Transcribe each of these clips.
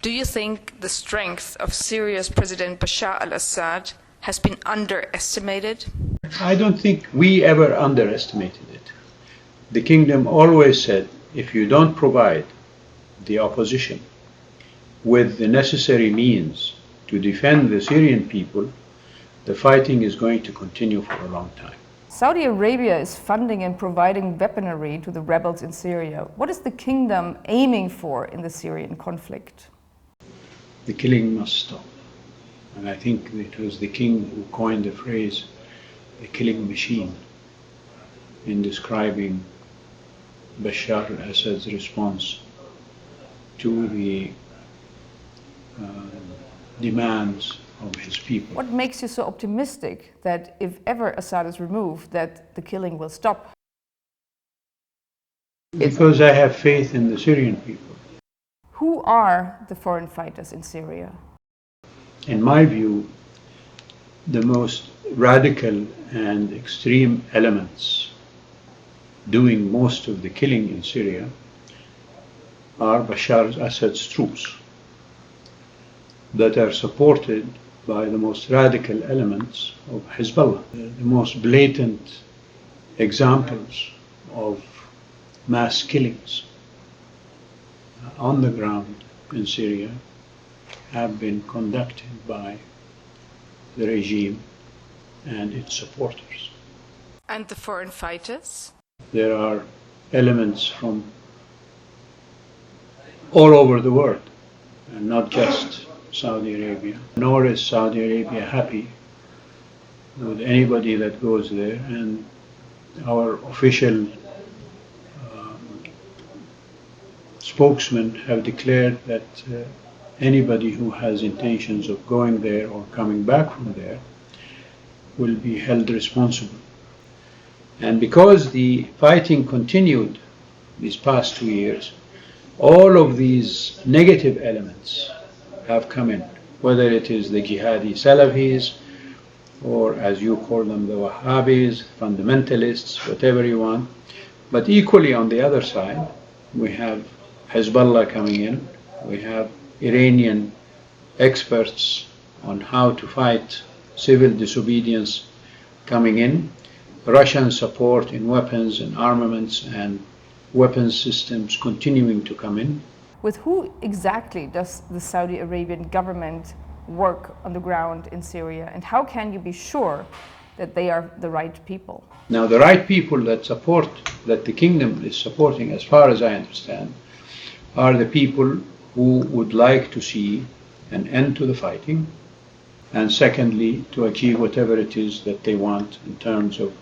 Do you think the strength of Syria's President Bashar al-Assad has been underestimated? I don't think we ever underestimated it. The kingdom always said, if you don't provide the opposition with the necessary means to defend the Syrian people, the fighting is going to continue for a long time. Saudi Arabia is funding and providing weaponry to the rebels in Syria. What is the kingdom aiming for in the Syrian conflict? The killing must stop. And I think it was the king who coined the phrase, the killing machine, in describing Bashar al-Assad's response to the demands of his people. What makes you so optimistic that if ever Assad is removed, that the killing will stop? Because I have faith in the Syrian people. Who are the foreign fighters in Syria? In my view, the most radical and extreme elements doing most of the killing in Syria are Bashar al-Assad's troops that are supported by the most radical elements of Hezbollah. The most blatant examples of mass killings on the ground in Syria have been conducted by the regime and its supporters. And the foreign fighters? There are elements from all over the world, and not just Saudi Arabia. Nor is Saudi Arabia happy with anybody that goes there, and our official spokesmen have declared that anybody who has intentions of going there or coming back from there will be held responsible. And because the fighting continued these past 2 years, all of these negative elements have come in, whether it is the jihadi Salafis, or as you call them, the Wahhabis, fundamentalists, whatever you want. But equally on the other side, we have Hezbollah coming in, we have Iranian experts on how to fight civil disobedience coming in, Russian support in weapons and armaments and weapons systems continuing to come in. With who exactly does the Saudi Arabian government work on the ground in Syria, and how can you be sure that they are the right people? Now, the right people that the kingdom is supporting, as far as I understand, are the people who would like to see an end to the fighting, and secondly, to achieve whatever it is that they want in terms of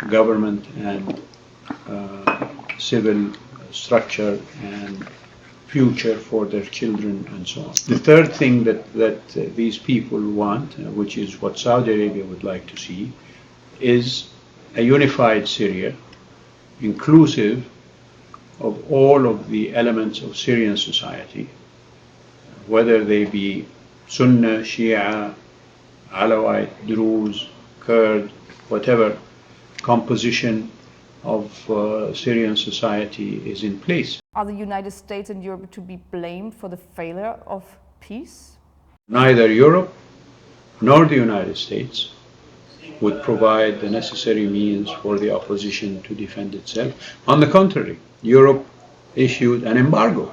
government and civil structure and future for their children and so on. The third thing that these people want, which is what Saudi Arabia would like to see, is a unified Syria, inclusive of all of the elements of Syrian society, whether they be Sunni, Shia, Alawite, Druze, Kurd, whatever composition of Syrian society is in place. Are the United States and Europe to be blamed for the failure of peace? Neither Europe nor the United States would provide the necessary means for the opposition to defend itself. On the contrary, Europe issued an embargo